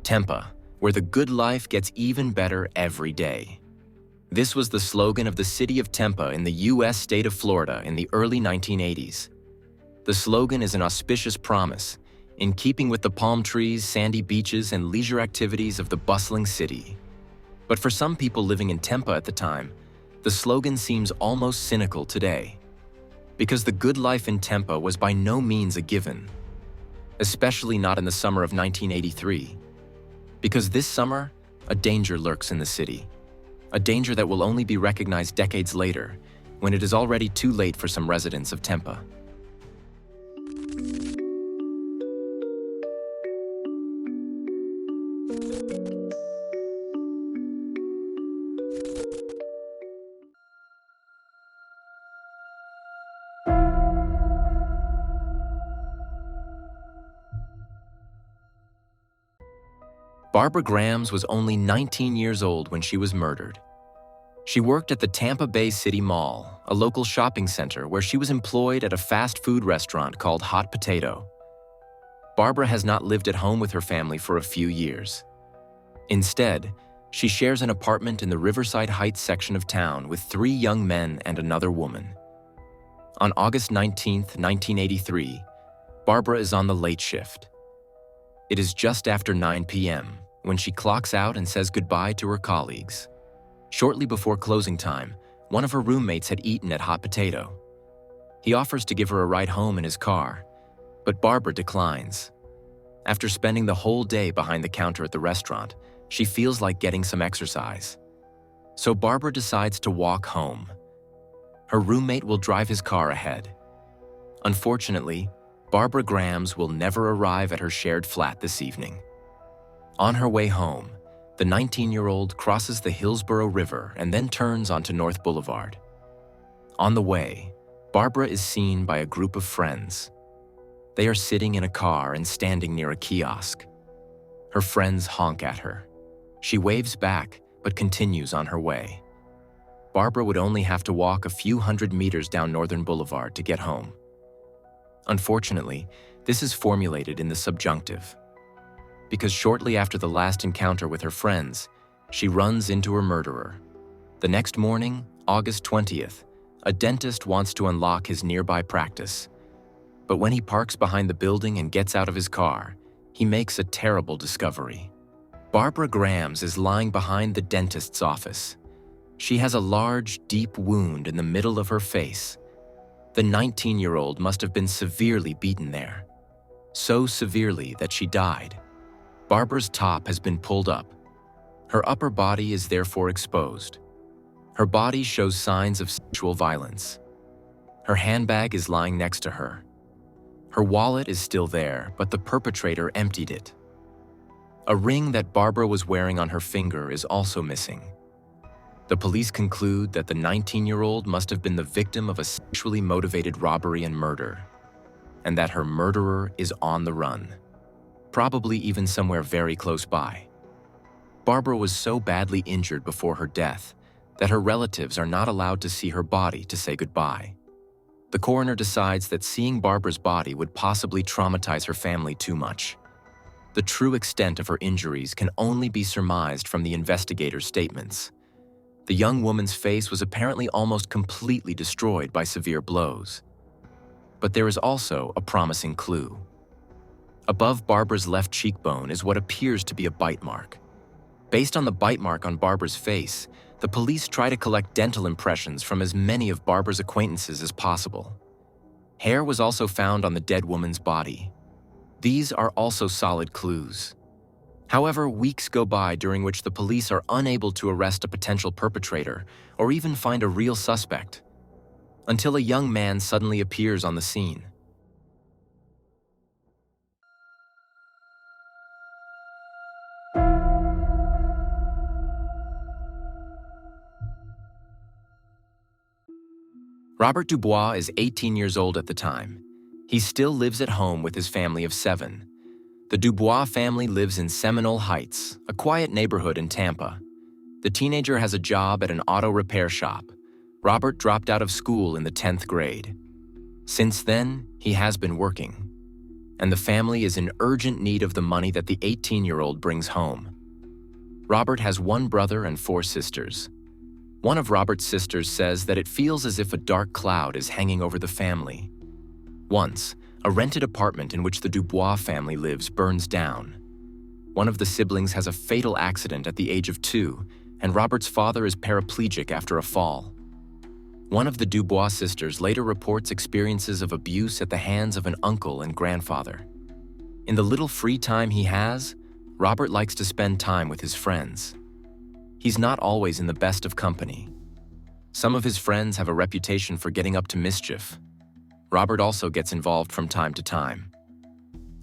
Tampa, where the good life gets even better every day. This was the slogan of the city of Tampa in the U.S. state of Florida in the early 1980s. The slogan is an auspicious promise, in keeping with the palm trees, sandy beaches, and leisure activities of the bustling city. But for some people living in Tampa at the time, the slogan seems almost cynical today. Because the good life in Tampa was by no means a given, especially not in the summer of 1983. Because this summer, a danger lurks in the city. A danger that will only be recognized decades later, when it is already too late for some residents of Tampa. Barbara Grams was only 19 years old when she was murdered. She worked at the Tampa Bay City Mall, a local shopping center where she was employed at a fast food restaurant called Hot Potato. Barbara has not lived at home with her family for a few years. Instead, she shares an apartment in the Riverside Heights section of town with 3 young men and another woman. On August 19, 1983, Barbara is on the late shift. It is just after 9 p.m. when she clocks out and says goodbye to her colleagues. Shortly before closing time, one of her roommates had eaten at Hot Potato. He offers to give her a ride home in his car, but Barbara declines. After spending the whole day behind the counter at the restaurant, she feels like getting some exercise. So Barbara decides to walk home. Her roommate will drive his car ahead. Unfortunately, Barbara Grams will never arrive at her shared flat this evening. On her way home, the 19-year-old crosses the Hillsborough River and then turns onto North Boulevard. On the way, Barbara is seen by a group of friends. They are sitting in a car and standing near a kiosk. Her friends honk at her. She waves back, but continues on her way. Barbara would only have to walk a few hundred meters down Northern Boulevard to get home. Unfortunately, this is formulated in the subjunctive, because shortly after the last encounter with her friends, she runs into her murderer. The next morning, August 20th, a dentist wants to unlock his nearby practice. But when he parks behind the building and gets out of his car, he makes a terrible discovery. Barbara Grams is lying behind the dentist's office. She has a large, deep wound in the middle of her face. The 19-year-old must have been severely beaten there. So severely that she died. Barbara's top has been pulled up. Her upper body is therefore exposed. Her body shows signs of sexual violence. Her handbag is lying next to her. Her wallet is still there, but the perpetrator emptied it. A ring that Barbara was wearing on her finger is also missing. The police conclude that the 19-year-old must have been the victim of a sexually motivated robbery and murder, and that her murderer is on the run, probably even somewhere very close by. Barbara was so badly injured before her death that her relatives are not allowed to see her body to say goodbye. The coroner decides that seeing Barbara's body would possibly traumatize her family too much. The true extent of her injuries can only be surmised from the investigators' statements. The young woman's face was apparently almost completely destroyed by severe blows. But there is also a promising clue. Above Barbara's left cheekbone is what appears to be a bite mark. Based on the bite mark on Barbara's face, the police try to collect dental impressions from as many of Barbara's acquaintances as possible. Hair was also found on the dead woman's body. These are also solid clues. However, weeks go by during which the police are unable to arrest a potential perpetrator or even find a real suspect, until a young man suddenly appears on the scene. Robert DuBoise is 18 years old at the time. He still lives at home with his family of 7. The DuBoise family lives in Seminole Heights, a quiet neighborhood in Tampa. The teenager has a job at an auto repair shop. Robert dropped out of school in the 10th grade. Since then, he has been working. and the family is in urgent need of the money that the 18-year-old brings home. Robert has one brother and 4 sisters. One of Robert's sisters says that it feels as if a dark cloud is hanging over the family. Once, a rented apartment in which the DuBoise family lives burns down. One of the siblings has a fatal accident at the age of 2, and Robert's father is paraplegic after a fall. One of the DuBoise sisters later reports experiences of abuse at the hands of an uncle and grandfather. In the little free time he has, Robert likes to spend time with his friends. He's not always in the best of company. Some of his friends have a reputation for getting up to mischief. Robert also gets involved from time to time.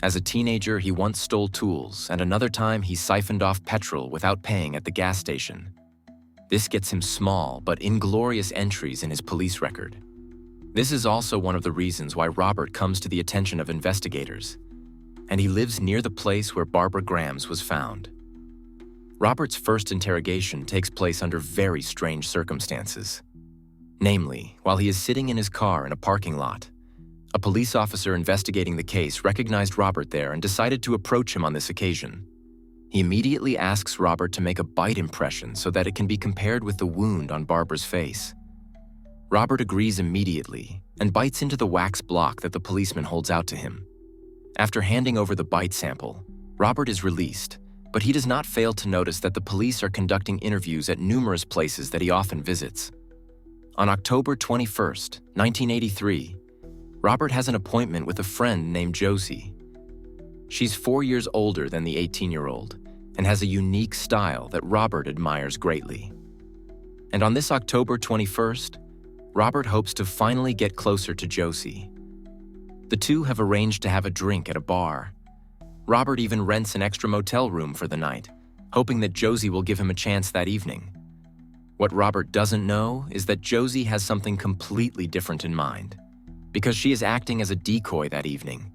As a teenager, he once stole tools, and another time he siphoned off petrol without paying at the gas station. This gets him small but inglorious entries in his police record. This is also one of the reasons why Robert comes to the attention of investigators, and he lives near the place where Barbara Grams was found. Robert's first interrogation takes place under very strange circumstances. Namely, while he is sitting in his car in a parking lot, a police officer investigating the case recognized Robert there and decided to approach him on this occasion. He immediately asks Robert to make a bite impression so that it can be compared with the wound on Barbara's face. Robert agrees immediately and bites into the wax block that the policeman holds out to him. After handing over the bite sample, Robert is released, but he does not fail to notice that the police are conducting interviews at numerous places that he often visits. On October 21st, 1983, Robert has an appointment with a friend named Josie. She's 4 years older than the 18-year-old and has a unique style that Robert admires greatly. And on this October 21st, Robert hopes to finally get closer to Josie. The two have arranged to have a drink at a bar. Robert even rents an extra motel room for the night, hoping that Josie will give him a chance that evening. What Robert doesn't know is that Josie has something completely different in mind, because she is acting as a decoy that evening.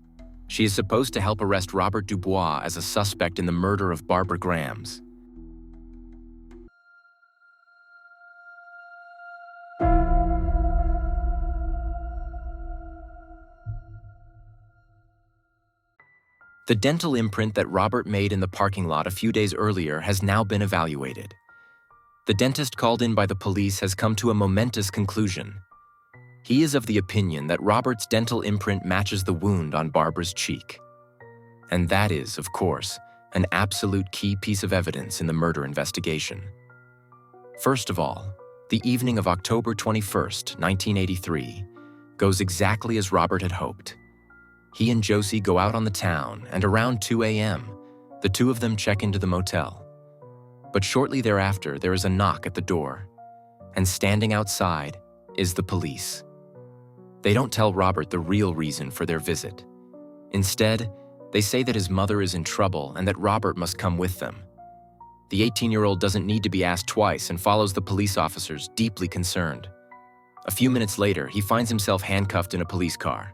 She is supposed to help arrest Robert DuBoise as a suspect in the murder of Barbara Grams. The dental imprint that Robert made in the parking lot a few days earlier has now been evaluated. The dentist called in by the police has come to a momentous conclusion. He is of the opinion that Robert's dental imprint matches the wound on Barbara's cheek. And that is, of course, an absolute key piece of evidence in the murder investigation. First of all, the evening of October 21st, 1983, goes exactly as Robert had hoped. He and Josie go out on the town, and around 2 a.m., the two of them check into the motel. But shortly thereafter, there is a knock at the door, and standing outside is the police. They don't tell Robert the real reason for their visit. Instead, they say that his mother is in trouble and that Robert must come with them. The 18-year-old doesn't need to be asked twice and follows the police officers, deeply concerned. A few minutes later, he finds himself handcuffed in a police car.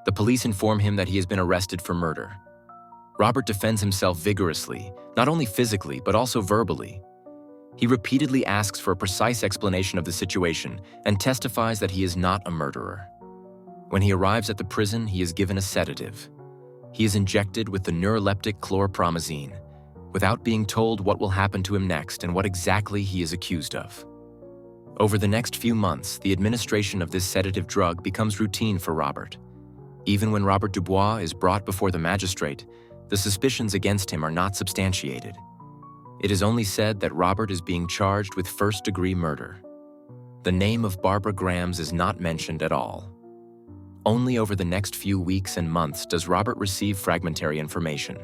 The police inform him that he has been arrested for murder. Robert defends himself vigorously, not only physically, but also verbally. He repeatedly asks for a precise explanation of the situation and testifies that he is not a murderer. When he arrives at the prison, he is given a sedative. He is injected with the neuroleptic chlorpromazine, without being told what will happen to him next and what exactly he is accused of. Over the next few months, the administration of this sedative drug becomes routine for Robert. Even when Robert DuBoise is brought before the magistrate, the suspicions against him are not substantiated. It is only said that Robert is being charged with first-degree murder. The name of Barbara Grams is not mentioned at all. Only over the next few weeks and months does Robert receive fragmentary information.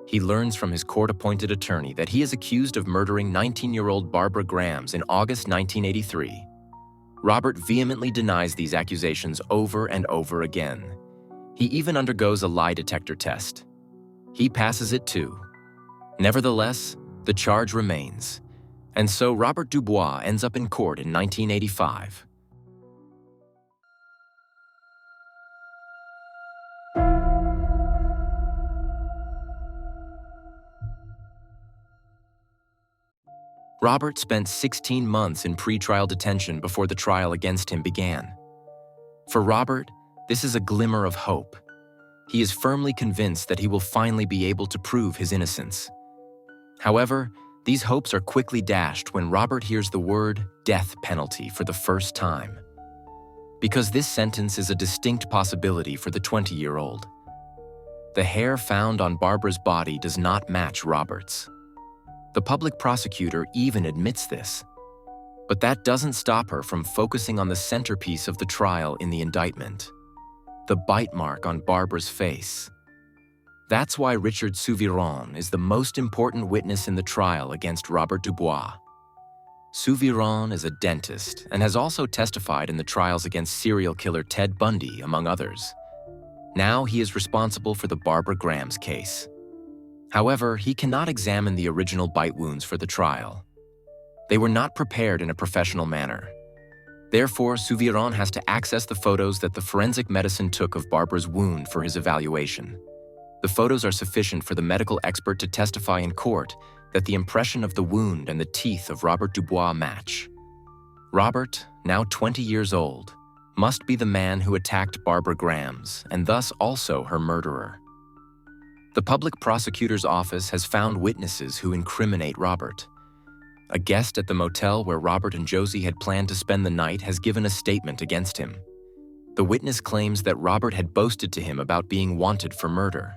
He learns from his court-appointed attorney that he is accused of murdering 19-year-old Barbara Grams in August 1983. Robert vehemently denies these accusations over and over again. He even undergoes a lie detector test. He passes it too. Nevertheless, the charge remains, and so Robert DuBoise ends up in court in 1985. Robert spent 16 months in pretrial detention before the trial against him began. For Robert, this is a glimmer of hope. He is firmly convinced that he will finally be able to prove his innocence. However, these hopes are quickly dashed when Robert hears the word death penalty for the first time. Because this sentence is a distinct possibility for the 20-year-old. The hair found on Barbara's body does not match Robert's. The public prosecutor even admits this. But that doesn't stop her from focusing on the centerpiece of the trial in the indictment, the bite mark on Barbara's face. That's why Richard Souviron is the most important witness in the trial against Robert Dubois. Souviron is a dentist and has also testified in the trials against serial killer Ted Bundy, among others. Now he is responsible for the Barbara Grahams case. However, he cannot examine the original bite wounds for the trial. They were not prepared in a professional manner. Therefore, Souviron has to access the photos that the forensic medicine took of Barbara's wound for his evaluation. The photos are sufficient for the medical expert to testify in court that the impression of the wound and the teeth of Robert Dubois match. Robert, now 20 years old, must be the man who attacked Barbara Grahams and thus also her murderer. The public prosecutor's office has found witnesses who incriminate Robert. A guest at the motel where Robert and Josie had planned to spend the night has given a statement against him. The witness claims that Robert had boasted to him about being wanted for murder.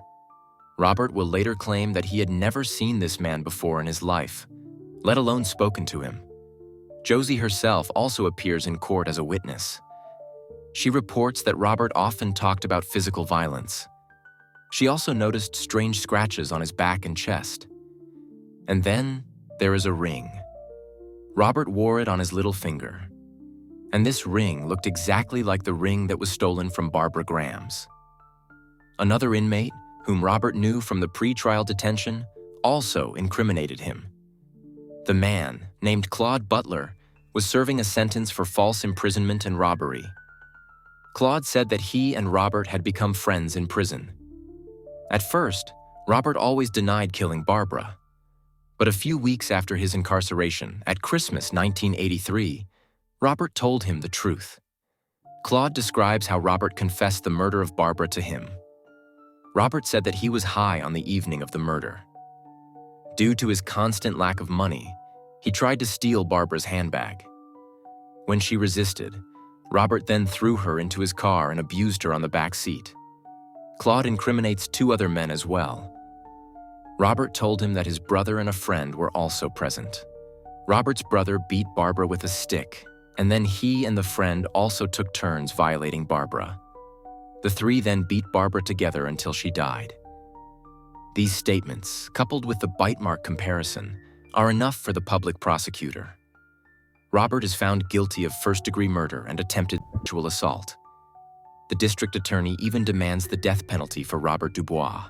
Robert will later claim that he had never seen this man before in his life, let alone spoken to him. Josie herself also appears in court as a witness. She reports that Robert often talked about physical violence. She also noticed strange scratches on his back and chest. And then there is a ring. Robert wore it on his little finger. And this ring looked exactly like the ring that was stolen from Barbara Grahams. Another inmate, whom Robert knew from the pre-trial detention, also incriminated him. The man, named Claude Butler, was serving a sentence for false imprisonment and robbery. Claude said that he and Robert had become friends in prison. At first, Robert always denied killing Barbara. But a few weeks after his incarceration, at Christmas 1983, Robert told him the truth. Claude describes how Robert confessed the murder of Barbara to him. Robert said that he was high on the evening of the murder. Due to his constant lack of money, he tried to steal Barbara's handbag. When she resisted, Robert then threw her into his car and abused her on the back seat. Claude incriminates 2 other men as well. Robert told him that his brother and a friend were also present. Robert's brother beat Barbara with a stick, and then he and the friend also took turns violating Barbara. The 3 then beat Barbara together until she died. These statements, coupled with the bite mark comparison, are enough for the public prosecutor. Robert is found guilty of first-degree murder and attempted sexual assault. The district attorney even demands the death penalty for Robert Dubois.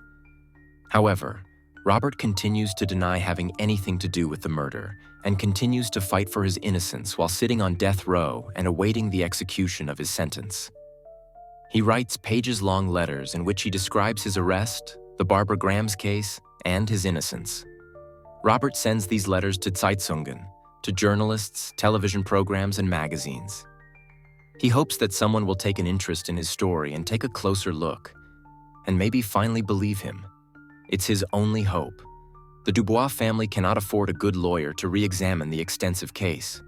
However, Robert continues to deny having anything to do with the murder and continues to fight for his innocence while sitting on death row and awaiting the execution of his sentence. He writes pages-long letters in which he describes his arrest, the Barbara Grahams case, and his innocence. Robert sends these letters to Zeitzungen, to journalists, television programs, and magazines. He hopes that someone will take an interest in his story and take a closer look, and maybe finally believe him. It's his only hope. The Dubois family cannot afford a good lawyer to re-examine the extensive case.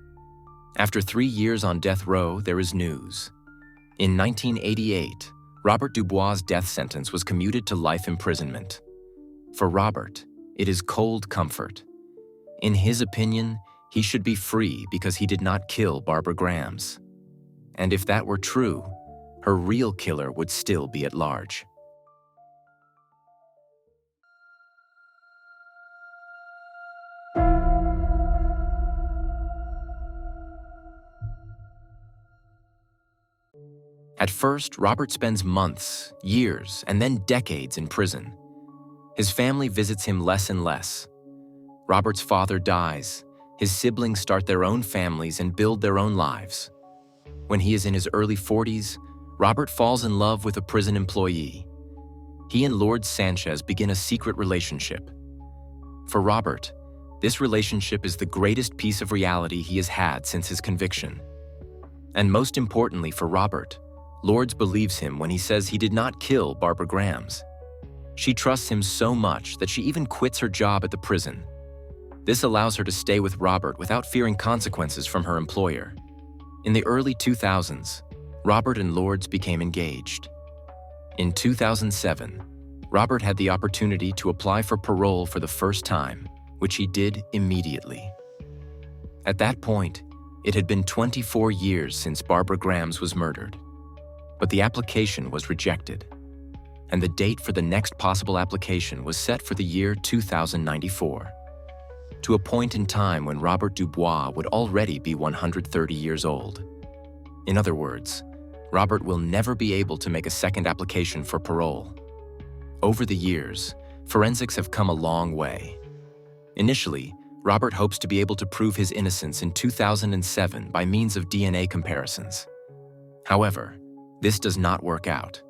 After 3 years on death row, there is news. In 1988, Robert Dubois' death sentence was commuted to life imprisonment. For Robert, it is cold comfort. In his opinion, he should be free because he did not kill Barbara Grahams. And if that were true, her real killer would still be at large. At first, Robert spends months, years, and then decades in prison. His family visits him less and less. Robert's father dies. His siblings start their own families and build their own lives. When he is in his early 40s, Robert falls in love with a prison employee. He and Lord Sanchez begin a secret relationship. For Robert, this relationship is the greatest piece of reality he has had since his conviction. And most importantly for Robert, Lords believes him when he says he did not kill Barbara Grams. She trusts him so much that she even quits her job at the prison. This allows her to stay with Robert without fearing consequences from her employer. In the early 2000s, Robert and Lords became engaged. In 2007, Robert had the opportunity to apply for parole for the first time, which he did immediately. At that point, it had been 24 years since Barbara Grams was murdered. But the application was rejected, and the date for the next possible application was set for the year 2094, to a point in time when Robert DuBoise would already be 130 years old. In other words, Robert will never be able to make a second application for parole. Over the years, forensics have come a long way. Initially, Robert hopes to be able to prove his innocence in 2007 by means of DNA comparisons. However, this does not work out.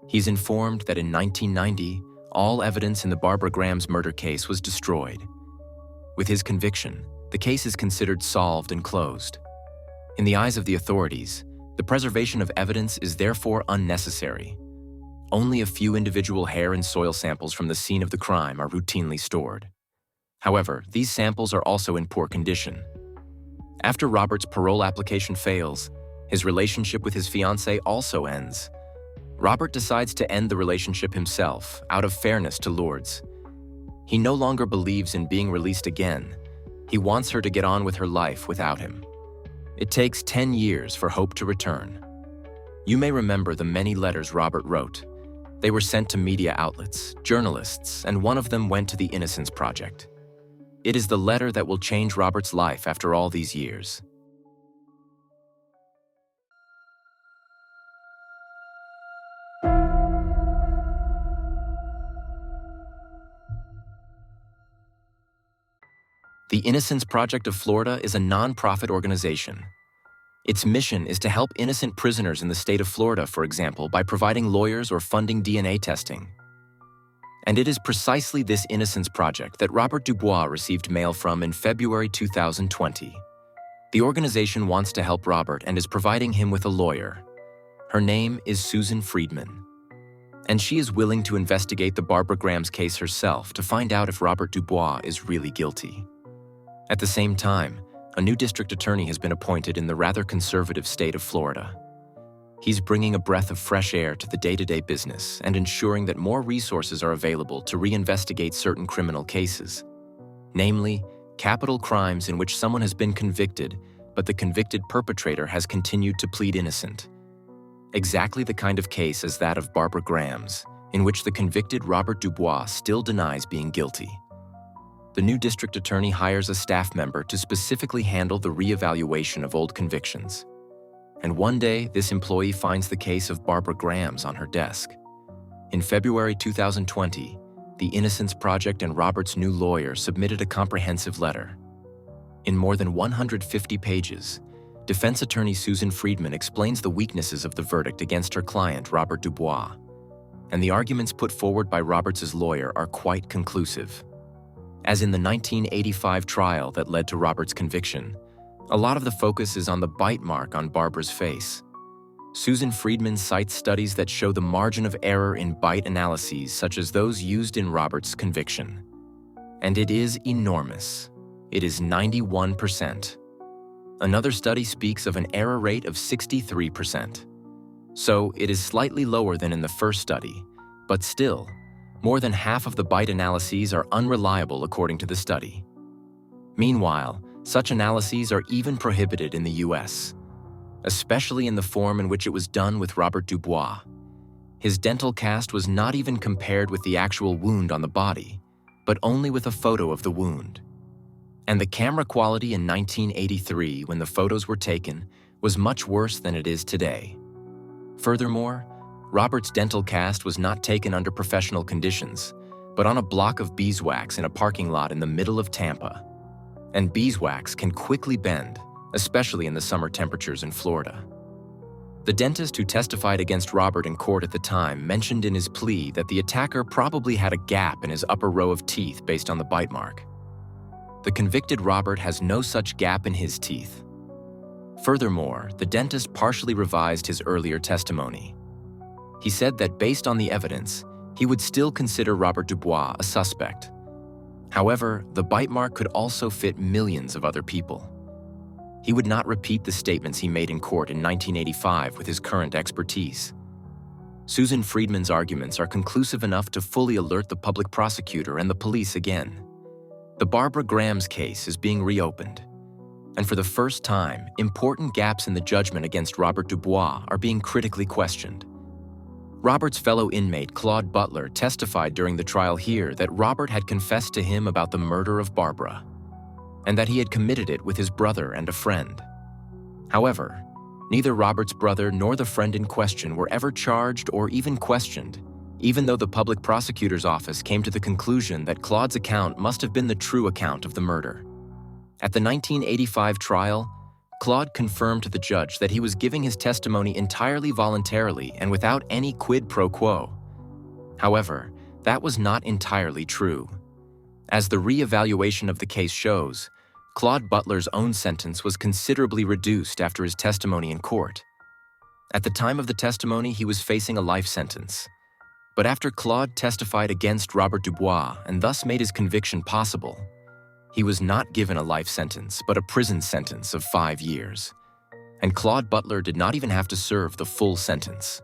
He's informed that in 1990, all evidence in the Barbara Grams murder case was destroyed. With his conviction, the case is considered solved and closed. In the eyes of the authorities, the preservation of evidence is therefore unnecessary. Only a few individual hair and soil samples from the scene of the crime are routinely stored. However, these samples are also in poor condition. After Robert's parole application fails, his relationship with his fiancée also ends. Robert decides to end the relationship himself, out of fairness to Lords. He no longer believes in being released again. He wants her to get on with her life without him. It takes 10 years for hope to return. You may remember the many letters Robert wrote. They were sent to media outlets, journalists, and one of them went to the Innocence Project. It is the letter that will change Robert's life after all these years. The Innocence Project of Florida is a non-profit organization. Its mission is to help innocent prisoners in the state of Florida, for example, by providing lawyers or funding DNA testing. And it is precisely this Innocence Project that Robert DuBoise received mail from in February 2020. The organization wants to help Robert and is providing him with a lawyer. Her name is Susan Friedman, and she is willing to investigate the Barbara Grams case herself to find out if Robert DuBoise is really guilty. At the same time, a new district attorney has been appointed in the rather conservative state of Florida. He's bringing a breath of fresh air to the day-to-day business and ensuring that more resources are available to reinvestigate certain criminal cases, namely, capital crimes in which someone has been convicted, but the convicted perpetrator has continued to plead innocent. Exactly the kind of case as that of Barbara Grams, in which the convicted Robert DuBoise still denies being guilty. The new district attorney hires a staff member to specifically handle the reevaluation of old convictions. And one day, this employee finds the case of Barbara Grams on her desk. In February 2020, the Innocence Project and Robert's new lawyer submitted a comprehensive letter. In more than 150 pages, defense attorney Susan Friedman explains the weaknesses of the verdict against her client, Robert DuBoise. And the arguments put forward by Roberts' lawyer are quite conclusive. As in the 1985 trial that led to Robert's conviction, a lot of the focus is on the bite mark on Barbara's face. Susan Friedman cites studies that show the margin of error in bite analyses such as those used in Robert's conviction. And it is enormous. It is 91%. Another study speaks of an error rate of 63%. So it is slightly lower than in the first study, but still, more than half of the bite analyses are unreliable according to the study. Meanwhile, such analyses are even prohibited in the US, especially in the form in which it was done with Robert DuBoise. His dental cast was not even compared with the actual wound on the body, but only with a photo of the wound. And the camera quality in 1983, when the photos were taken, was much worse than it is today. Furthermore, Robert's dental cast was not taken under professional conditions, but on a block of beeswax in a parking lot in the middle of Tampa. And beeswax can quickly bend, especially in the summer temperatures in Florida. The dentist who testified against Robert in court at the time mentioned in his plea that the attacker probably had a gap in his upper row of teeth based on the bite mark. The convicted Robert has no such gap in his teeth. Furthermore, the dentist partially revised his earlier testimony. He said that based on the evidence, he would still consider Robert DuBoise a suspect. However, the bite mark could also fit millions of other people. He would not repeat the statements he made in court in 1985 with his current expertise. Susan Friedman's arguments are conclusive enough to fully alert the public prosecutor and the police again. The Barbara Grams case is being reopened, and for the first time, important gaps in the judgment against Robert DuBoise are being critically questioned. Robert's fellow inmate, Claude Butler, testified during the trial here that Robert had confessed to him about the murder of Barbara, and that he had committed it with his brother and a friend. However, neither Robert's brother nor the friend in question were ever charged or even questioned, even though the public prosecutor's office came to the conclusion that Claude's account must have been the true account of the murder. At the 1985 trial, Claude confirmed to the judge that he was giving his testimony entirely voluntarily and without any quid pro quo. However, that was not entirely true. As the re-evaluation of the case shows, Claude Butler's own sentence was considerably reduced after his testimony in court. At the time of the testimony, he was facing a life sentence. But after Claude testified against Robert DuBoise and thus made his conviction possible, he was not given a life sentence, but a prison sentence of 5 years. And Claude Butler did not even have to serve the full sentence.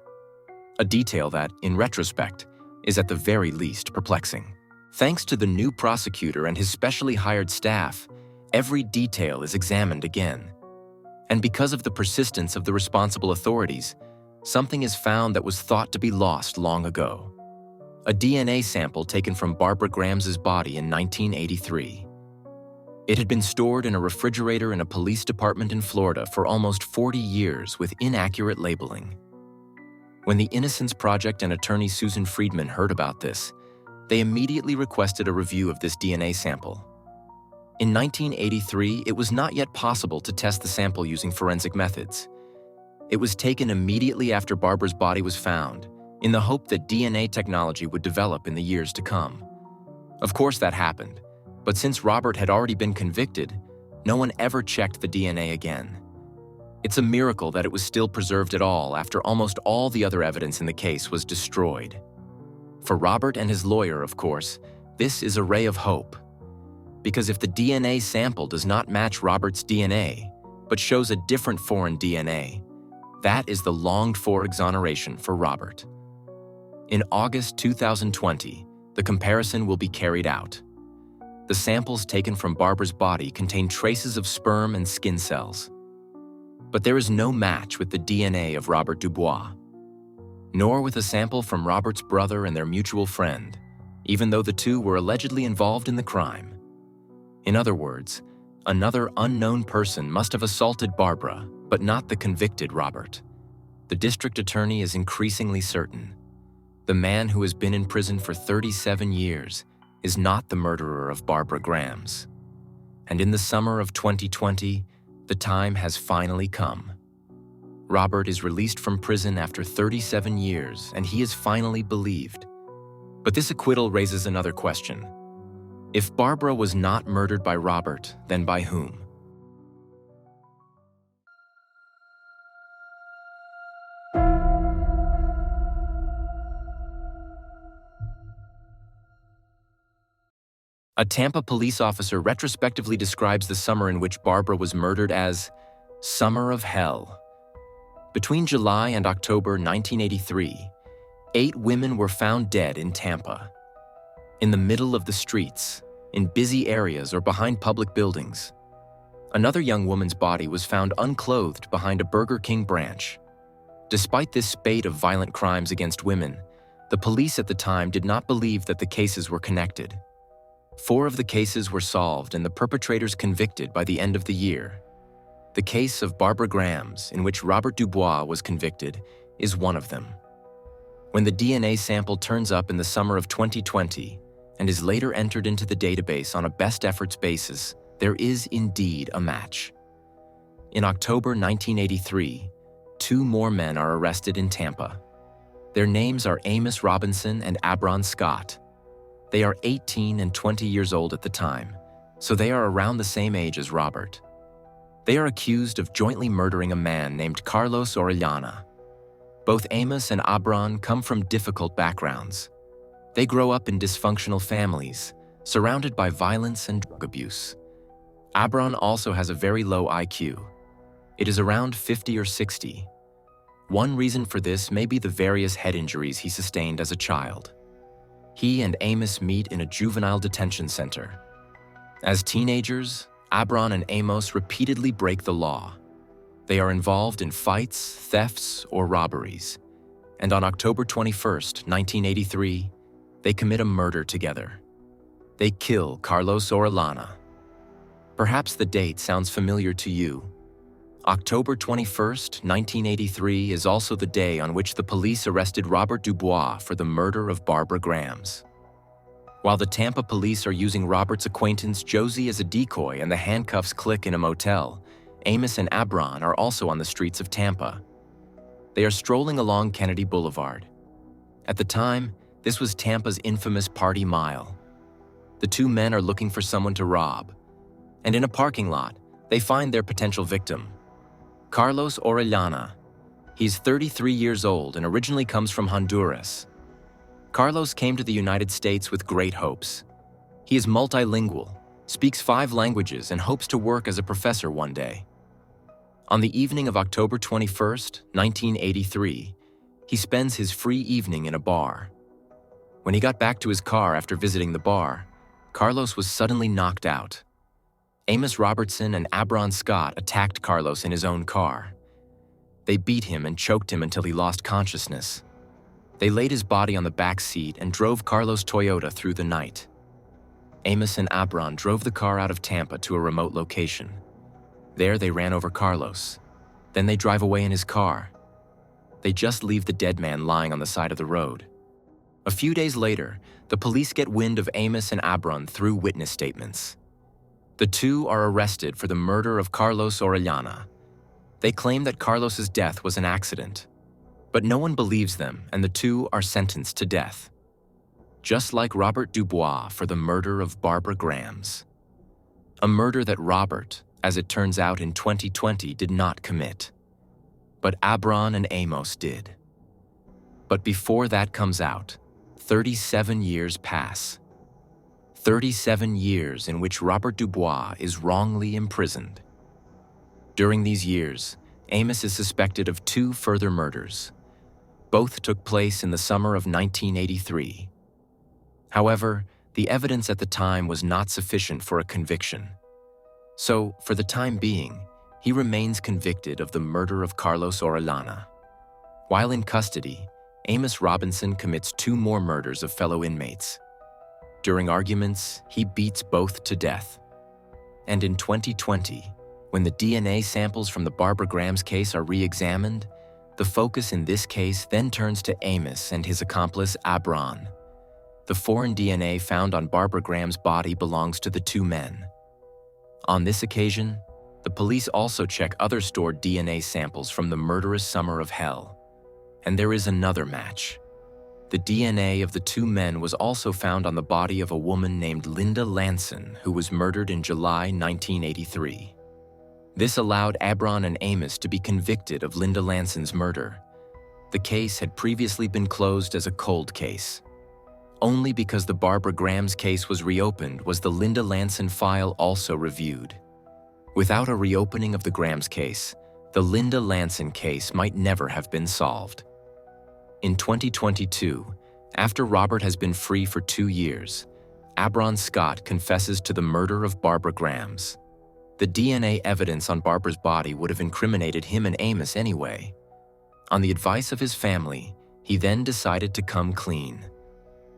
A detail that, in retrospect, is at the very least perplexing. Thanks to the new prosecutor and his specially hired staff, every detail is examined again. And because of the persistence of the responsible authorities, something is found that was thought to be lost long ago. A DNA sample taken from Barbara Grams's body in 1983. It had been stored in a refrigerator in a police department in Florida for almost 40 years with inaccurate labeling. When the Innocence Project and attorney Susan Friedman heard about this, they immediately requested a review of this DNA sample. In 1983, it was not yet possible to test the sample using forensic methods. It was taken immediately after Barbara's body was found, in the hope that DNA technology would develop in the years to come. Of course that happened, but since Robert had already been convicted, no one ever checked the DNA again. It's a miracle that it was still preserved at all after almost all the other evidence in the case was destroyed. For Robert and his lawyer, of course, this is a ray of hope. Because if the DNA sample does not match Robert's DNA, but shows a different foreign DNA, that is the longed-for exoneration for Robert. In August 2020, the comparison will be carried out. The samples taken from Barbara's body contain traces of sperm and skin cells. But there is no match with the DNA of Robert DuBoise, nor with a sample from Robert's brother and their mutual friend, even though the two were allegedly involved in the crime. In other words, another unknown person must have assaulted Barbara, but not the convicted Robert. The district attorney is increasingly certain. The man who has been in prison for 37 years is not the murderer of Barbara Grams. And in the summer of 2020, the time has finally come. Robert is released from prison after 37 years, and he is finally believed. But this acquittal raises another question. If Barbara was not murdered by Robert, then by whom? A Tampa police officer retrospectively describes the summer in which Barbara was murdered as "Summer of Hell." Between July and October 1983, 8 women were found dead in Tampa. In the middle of the streets, in busy areas or behind public buildings. Another young woman's body was found unclothed behind a Burger King branch. Despite this spate of violent crimes against women, the police at the time did not believe that the cases were connected. 4 of the cases were solved and the perpetrators convicted by the end of the year. The case of Barbara Grams, in which Robert DuBoise was convicted, is one of them. When the DNA sample turns up in the summer of 2020 and is later entered into the database on a best efforts basis, there is indeed a match. In October 1983, 2 more men are arrested in Tampa. Their names are Amos Robinson and Abron Scott. They are 18 and 20 years old at the time, so they are around the same age as Robert. They are accused of jointly murdering a man named Carlos Orellana. Both Amos and Abron come from difficult backgrounds. They grow up in dysfunctional families, surrounded by violence and drug abuse. Abron also has a very low IQ. It is around 50 or 60. One reason for this may be the various head injuries he sustained as a child. He and Amos meet in a juvenile detention center. As teenagers, Abron and Amos repeatedly break the law. They are involved in fights, thefts, or robberies. And on October 21st, 1983, they commit a murder together. They kill Carlos Orellana. Perhaps the date sounds familiar to you. October 21st, 1983 is also the day on which the police arrested Robert DuBoise for the murder of Barbara Grams. While the Tampa police are using Robert's acquaintance Josie as a decoy and the handcuffs click in a motel, Amos and Abron are also on the streets of Tampa. They are strolling along Kennedy Boulevard. At the time, this was Tampa's infamous Party Mile. The two men are looking for someone to rob, and in a parking lot, they find their potential victim, Carlos Orellana. He's 33 years old and originally comes from Honduras. Carlos came to the United States with great hopes. He is multilingual, speaks 5 languages, and hopes to work as a professor one day. On the evening of October 21st, 1983, he spends his free evening in a bar. When he got back to his car after visiting the bar, Carlos was suddenly knocked out. Amos Robertson and Abron Scott attacked Carlos in his own car. They beat him and choked him until he lost consciousness. They laid his body on the back seat and drove Carlos' Toyota through the night. Amos and Abron drove the car out of Tampa to a remote location. There they ran over Carlos. Then they drive away in his car. They just leave the dead man lying on the side of the road. A few days later, the police get wind of Amos and Abron through witness statements. The two are arrested for the murder of Carlos Orellana. They claim that Carlos's death was an accident. But no one believes them, and the two are sentenced to death. Just like Robert DuBoise for the murder of Barbara Grams. A murder that Robert, as it turns out in 2020, did not commit. But Abron and Amos did. But before that comes out, 37 years pass. 37 years in which Robert DuBoise is wrongly imprisoned. During these years, Amos is suspected of 2 further murders. Both took place in the summer of 1983. However, the evidence at the time was not sufficient for a conviction. So, for the time being, he remains convicted of the murder of Carlos Orellana. While in custody, Amos Robinson commits 2 more murders of fellow inmates. During arguments, he beats both to death. And in 2020, when the DNA samples from the Barbara Grams case are re-examined, the focus in this case then turns to Amos and his accomplice Abron. The foreign DNA found on Barbara Grams' body belongs to the 2 men. On this occasion, the police also check other stored DNA samples from the murderous summer of hell. And there is another match. The DNA of the 2 men was also found on the body of a woman named Linda Lanson, who was murdered in July 1983. This allowed Abron and Amos to be convicted of Linda Lanson's murder. The case had previously been closed as a cold case. Only because the Barbara Grams case was reopened was the Linda Lanson file also reviewed. Without a reopening of the Grams case, the Linda Lanson case might never have been solved. In 2022, after Robert has been free for 2 years, Abron Scott confesses to the murder of Barbara Grams. The DNA evidence on Barbara's body would have incriminated him and Amos anyway. On the advice of his family, he then decided to come clean.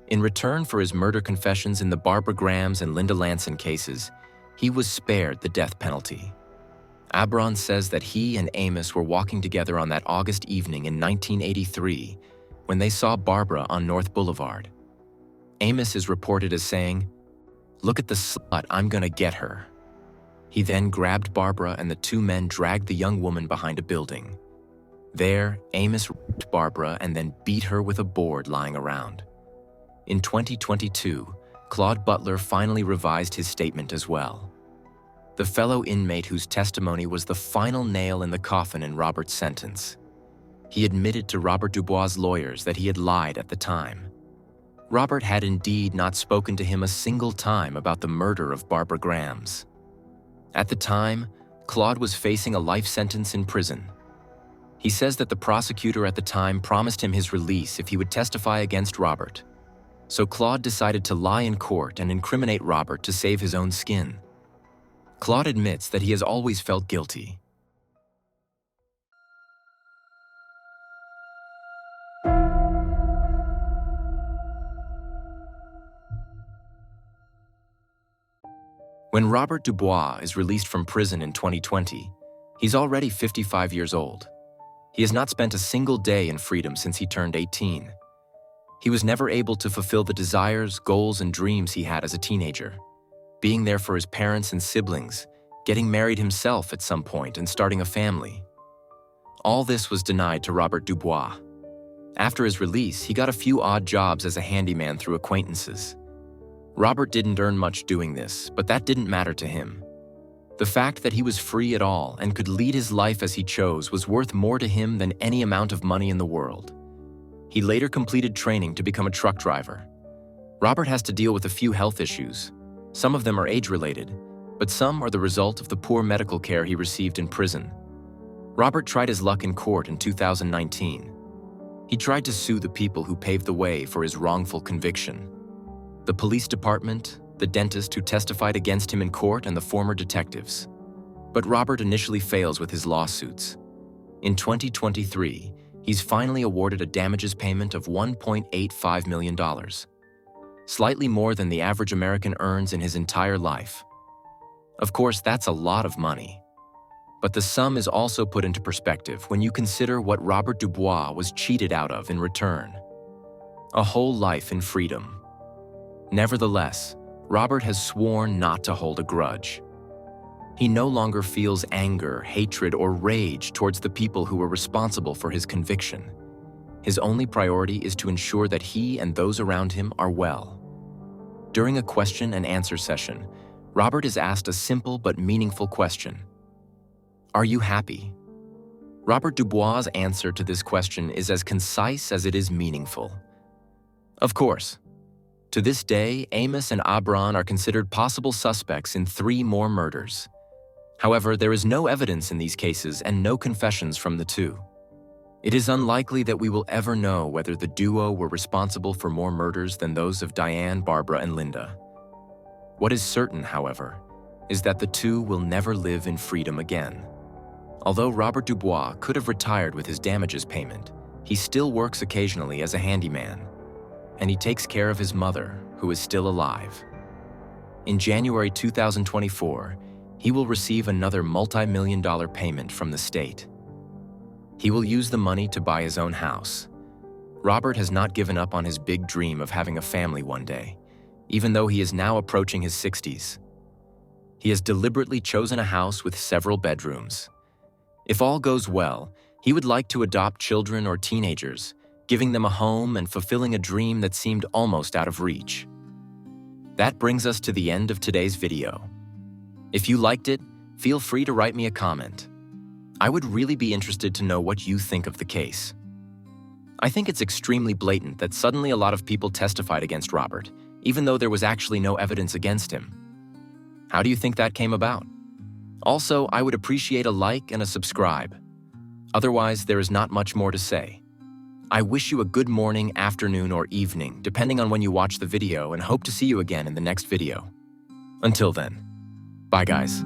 In return for his murder confessions in the Barbara Grams and Linda Lanson cases, he was spared the death penalty. Abron says that he and Amos were walking together on that August evening in 1983 when they saw Barbara on North Boulevard. Amos is reported as saying, "Look at the slut, I'm gonna get her." He then grabbed Barbara and the 2 men dragged the young woman behind a building. There, Amos raped Barbara and then beat her with a board lying around. In 2022, Claude Butler finally revised his statement as well. the fellow inmate whose testimony was the final nail in the coffin in Robert's sentence. He admitted to Robert DuBoise' lawyers that he had lied at the time. Robert had indeed not spoken to him a single time about the murder of Barbara Grams. At the time, Claude was facing a life sentence in prison. He says that the prosecutor at the time promised him his release if he would testify against Robert. So Claude decided to lie in court and incriminate Robert to save his own skin. Claude admits that he has always felt guilty. When Robert DuBoise is released from prison in 2020, he's already 55 years old. He has not spent a single day in freedom since he turned 18. He was never able to fulfill the desires, goals, and dreams he had as a teenager. Being there for his parents and siblings, getting married himself at some point, and starting a family. All this was denied to Robert DuBoise. After his release, he got a few odd jobs as a handyman through acquaintances. Robert didn't earn much doing this, but that didn't matter to him. The fact that he was free at all and could lead his life as he chose was worth more to him than any amount of money in the world. He later completed training to become a truck driver. Robert has to deal with a few health issues. Some of them are age-related, but some are the result of the poor medical care he received in prison. Robert tried his luck in court in 2019. He tried to sue the people who paved the way for his wrongful conviction. The police department, the dentist who testified against him in court, and the former detectives. But Robert initially fails with his lawsuits. In 2023, he's finally awarded a damages payment of $1.85 million, slightly more than the average American earns in his entire life. Of course, that's a lot of money. But the sum is also put into perspective when you consider what Robert DuBoise was cheated out of in return. A whole life in freedom. Nevertheless, Robert has sworn not to hold a grudge. He no longer feels anger, hatred, or rage towards the people who were responsible for his conviction. His only priority is to ensure that he and those around him are well. During a question and answer session, Robert is asked a simple but meaningful question. Are you happy? Robert DuBoise' answer to this question is as concise as it is meaningful. Of course, to this day, Amos and Abron are considered possible suspects in 3 more murders. However, there is no evidence in these cases and no confessions from the two. It is unlikely that we will ever know whether the duo were responsible for more murders than those of Diane, Barbara, and Linda. What is certain, however, is that the two will never live in freedom again. Although Robert DuBoise could have retired with his damages payment, he still works occasionally as a handyman. And he takes care of his mother, who is still alive. In January 2024, he will receive another multi-million-dollar payment from the state. He will use the money to buy his own house. Robert has not given up on his big dream of having a family one day, even though he is now approaching his 60s. He has deliberately chosen a house with several bedrooms. If all goes well, he would like to adopt children or teenagers, giving them a home and fulfilling a dream that seemed almost out of reach. That brings us to the end of today's video. If you liked it, feel free to write me a comment. I would really be interested to know what you think of the case. I think it's extremely blatant that suddenly a lot of people testified against Robert, even though there was actually no evidence against him. How do you think that came about? Also, I would appreciate a like and a subscribe. Otherwise, there is not much more to say. I wish you a good morning, afternoon, or evening, depending on when you watch the video, and hope to see you again in the next video. Until then, bye guys.